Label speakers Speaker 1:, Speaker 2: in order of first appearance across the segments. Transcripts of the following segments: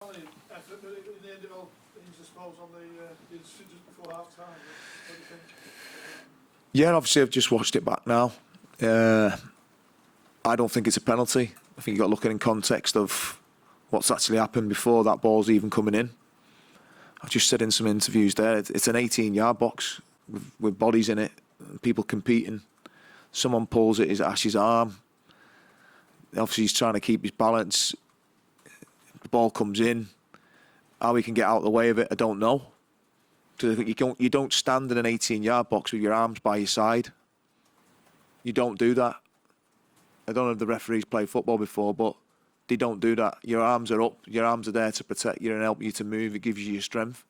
Speaker 1: Effort, but in the end it all things, I suppose, on the just before half time. What do you think?
Speaker 2: Yeah, obviously I've just watched it back now. I don't think it's a penalty. I think you've got to look at it in context of what's actually happened before that ball's even coming in. I've just said in some interviews there, it's an 18-yard box with bodies in it, people competing. Someone pulls at Ash's arm. Obviously he's trying to keep his balance. The ball comes in. How he can get out of the way of it, I don't know. Because I think you don't stand in an 18-yard box with your arms by your side. You don't do that. I don't know if the referees play football before, but they don't do that. Your arms are up. Your arms are there to protect you and help you to move. It gives you your strength.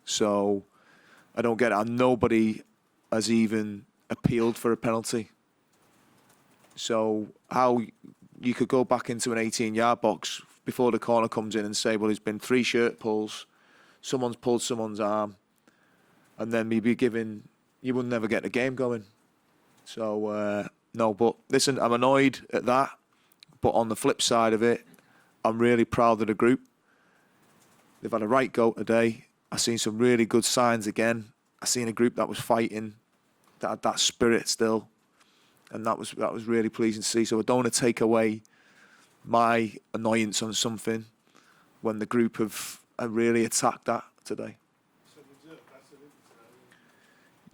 Speaker 2: So I don't get it. And nobody has even appealed for a penalty. So how you could go back into an 18-yard box before the corner comes in and say, well, there's been 3 shirt pulls, someone's pulled someone's arm, and then maybe you would never get the game going. So, no, but listen, I'm annoyed at that. But on the flip side of it, I'm really proud of the group. They've had a right go today. I've seen some really good signs again. I've seen a group that was fighting, that had that spirit still. And that was really pleasing to see. So I don't want to take away my annoyance on something when the group have really attacked that today.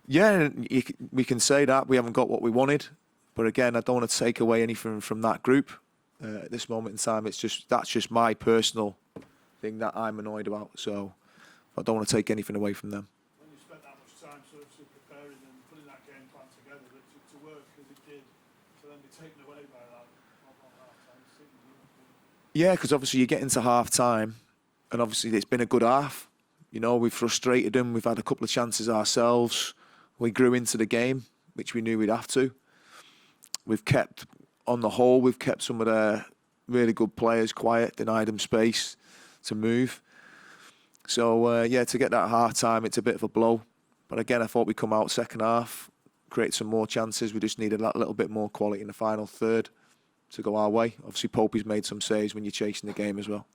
Speaker 2: Yeah, we can say that. We haven't got what we wanted. But again, I don't want to take away anything from that group at this moment in time. That's just my personal thing that I'm annoyed about. So I don't want to take anything away from them.
Speaker 1: When you spent that much time sort of preparing and putting that game plan together, to work as it did, to then be taken away by that on half time.
Speaker 2: Yeah, because obviously you get into half time, and obviously it's been a good half. You know, we've frustrated them. We've had a couple of chances ourselves. We grew into the game, which we knew we'd have to. We've kept, on the whole, we've kept some of the really good players quiet, denied them space to move. So, yeah, to get that half time, it's a bit of a blow. But again, I thought we'd come out second half, create some more chances. We just needed that little bit more quality in the final third to go our way. Obviously, Popey's made some saves when you're chasing the game as well.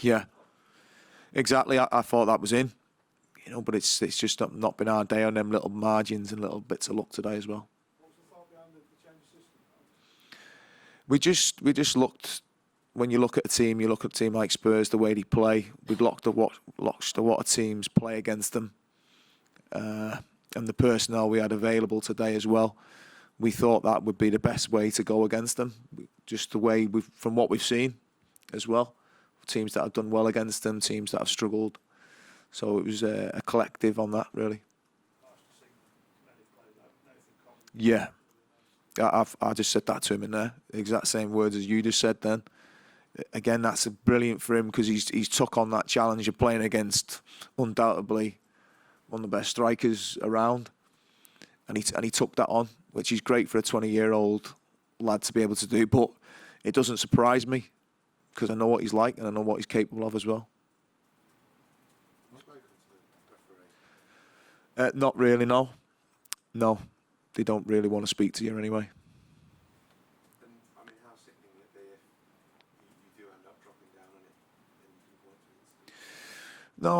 Speaker 2: Yeah, exactly. I thought that was in. You know, but it's just not been our day on them little margins and little bits of luck today as well.
Speaker 1: What was the thought behind the change of system?
Speaker 2: We just looked. When you look at a team, you look at a team like Spurs, the way they play. We've watched a lot of teams play against them, and the personnel we had available today as well. We thought that would be the best way to go against them. Just the way from what we've seen, as well. Teams that have done well against them, teams that have struggled. So it was a collective on that, really. Yeah. I just said that to him in there. The exact same words as you just said then. Again, that's brilliant for him because he's took on that challenge of playing against undoubtedly one of the best strikers around. And he took that on, which is great for a 20-year-old lad to be able to do. But it doesn't surprise me because I know what he's like and I know what he's capable of as well. Not really, no. No, they don't really want to speak to you anyway.
Speaker 3: And I mean, how sickening would it be if you do end up dropping down on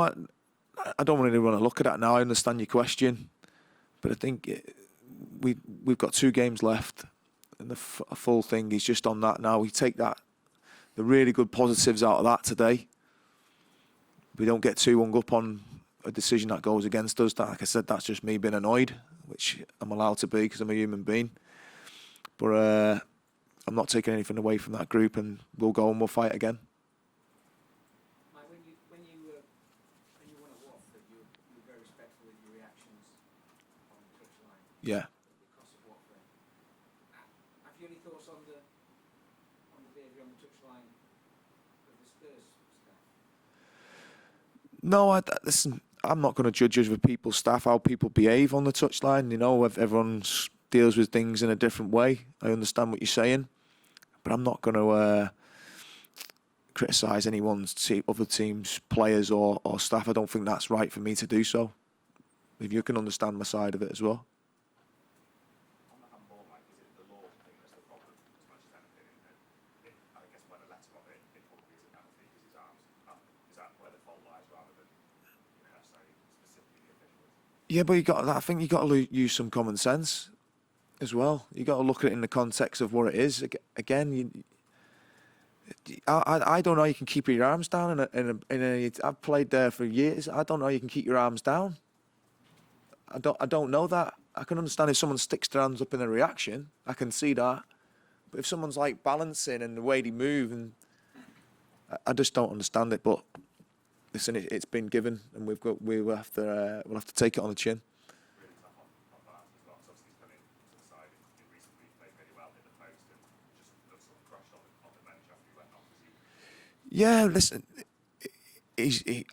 Speaker 3: it?
Speaker 2: No, I don't really want to look at that now. I understand your question, but I think we've got 2 games left, and the full thing is just on that now. We take the really good positives out of that today. We don't get too hung up on a decision that goes against us. Like I said, that's just me being annoyed, which I'm allowed to be because I'm a human being. But I'm not taking anything away from that group, and we'll go and we'll fight again.
Speaker 4: Mike, when you won at Watford, you were very respectful of your reactions on the touchline.
Speaker 2: Yeah.
Speaker 4: Because of Watford. Have you any thoughts on the behaviour on the touchline of the Spurs staff?
Speaker 2: No, listen. I'm not going to judge other people's staff, how people behave on the touchline. You know, everyone deals with things in a different way. I understand what you're saying, but I'm not going to criticise anyone's other team's players or staff. I don't think that's right for me to do so. If you can understand my side of it as well.
Speaker 3: On the handball, like, is it the law thing that's the problem as much as anything? I guess by the letter of it,
Speaker 2: Yeah, but I think you got to use some common sense as well. You got to look at it in the context of what it is. Again, I don't know. You can keep your arms down I've played there for years. I don't know. You can keep your arms down. I don't know that. I can understand if someone sticks their hands up in a reaction. I can see that. But if someone's like balancing and the way they move, and I just don't understand it. But listen, it's been given, and we'll have to take it on the chin.
Speaker 5: Really tough on Barnes as well, 'cause obviously he's come in to the side in recent weeks, played really well in the post, and just looked sort of crushed on the bench after he went off.
Speaker 2: Yeah, listen.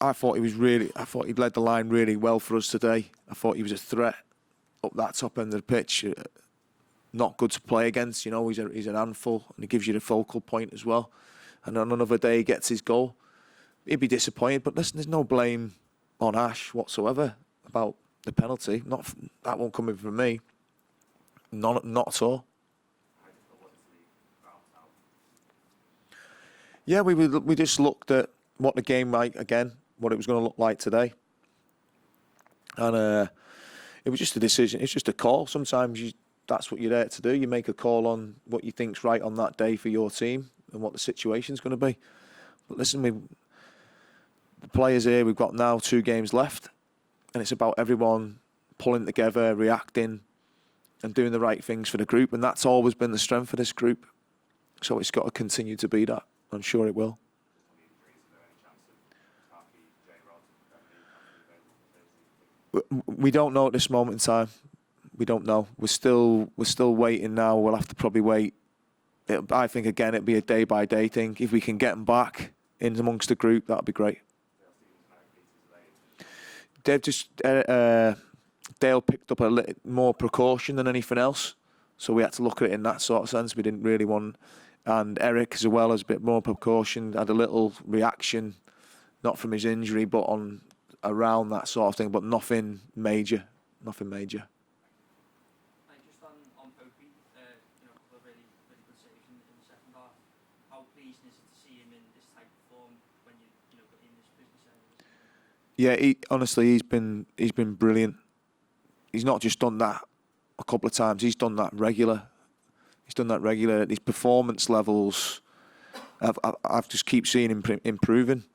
Speaker 2: I thought he led the line really well for us today. I thought he was a threat up that top end of the pitch. Not good to play against. You know, he's an handful, and he gives you the focal point as well. And on another day, he gets his goal. He'd be disappointed, but listen, there's no blame on Ash whatsoever about the penalty. That won't come in from me. Not at all. Yeah, we just looked at what the game what it was going to look like today, and it was just a decision. It's just a call. Sometimes that's what you're there to do. You make a call on what you think's right on that day for your team and what the situation's going to be. But listen, the players here, we've got now 2 games left, and it's about everyone pulling together, reacting, and doing the right things for the group. And that's always been the strength of this group. So it's got to continue to be that. I'm sure it will. We don't know at this moment in time. We don't know. We're still waiting now. We'll have to probably wait. I think again it'll be a day by day thing. If we can get them back in amongst the group, that'd be great. They've just Dale picked up a little more precaution than anything else, so we had to look at it in that sort of sense. We didn't really want, and Eric as well as a bit more precaution. Had a little reaction, not from his injury, but around that sort of thing, but nothing major. Nothing major.
Speaker 6: Just on Popey, a couple of really good saves in the second half. How pleasing is it to see him in this type of form when you in this business area?
Speaker 2: Yeah, honestly, he's been brilliant. He's not just done that a couple of times. He's done that regular. His performance levels, I've just keep seeing him improving.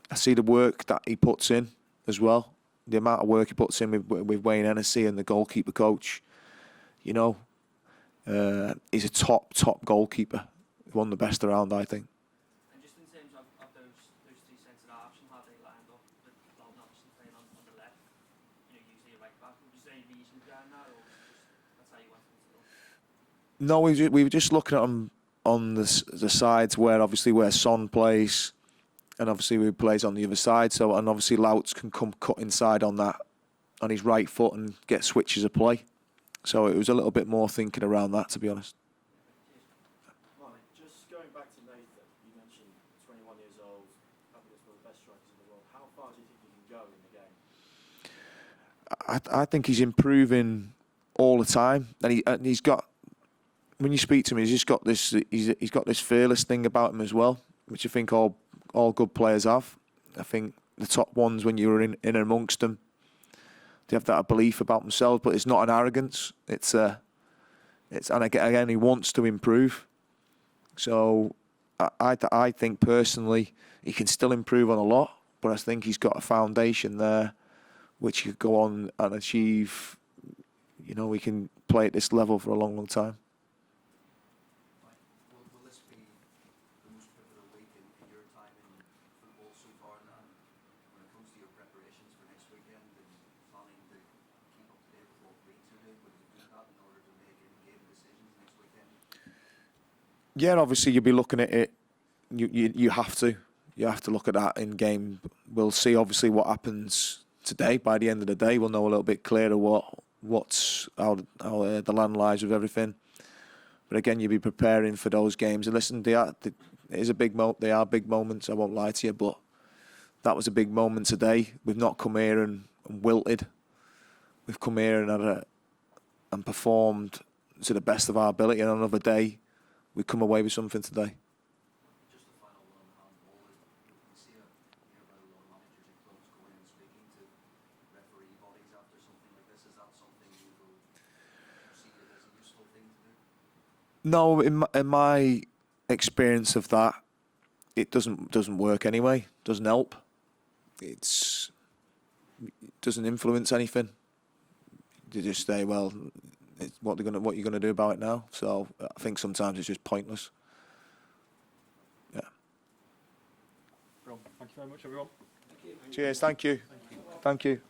Speaker 2: I see the work that he puts in as well. The amount of work he puts in with Wayne Hennessy and the goalkeeper coach. You know, he's a top goalkeeper. One of the best around, I think.
Speaker 6: And just in terms of those 2 centre halves and how they lined up, with Loudon obviously playing on the left, usually a right back. Was there any reason behind that, or that's how you wanted it to go?
Speaker 2: No, we were just looking at him on the sides where Son plays, and obviously he plays on the other side. So and obviously Louts can come cut inside on his right foot and get switches of play. So it was a little bit more thinking around that, to be honest.
Speaker 7: Right, just going back to Nathan, you mentioned 21 years old, against one of the best strikers in the world. How far do you think he can go in the game?
Speaker 2: I think he's improving all the time, and he's got. When you speak to him, he's got this fearless thing about him as well, which I think all good players have. I think the top ones, when you're in amongst them, they have that belief about themselves, but it's not an arrogance. And again, he wants to improve. So I think personally he can still improve on a lot, but I think he's got a foundation there which he could go on and achieve. We can play at this level for a long, long time.
Speaker 4: Will this be the most pivotal week in your time in football so far now, when it comes to your preparations for next weekend and planning to keep up to date with what Leeds are doing? Will you do that in order to make in-game decisions next weekend?
Speaker 2: Yeah, obviously you'll be looking at it. You have to. You have to look at that in game. We'll see obviously what happens today. By the end of the day, we'll know a little bit clearer how the land lies with everything. But again, you'll be preparing for those games. And listen, they are big moments. I won't lie to you, but that was a big moment today. We've not come here and wilted. We've come here and performed to the best of our ability. And another day, we come away with something today.
Speaker 4: Just a final one on handball. We see a nearby a lot of managers and clubs going and speaking to referee bodies after
Speaker 2: No, in my experience of that, it doesn't work anyway. Doesn't help. It doesn't influence anything. They just say, well, what you're gonna do about it now? So I think sometimes it's just pointless. Yeah.
Speaker 8: Thank you very much, everyone.
Speaker 2: Cheers. Thank you. Thank you.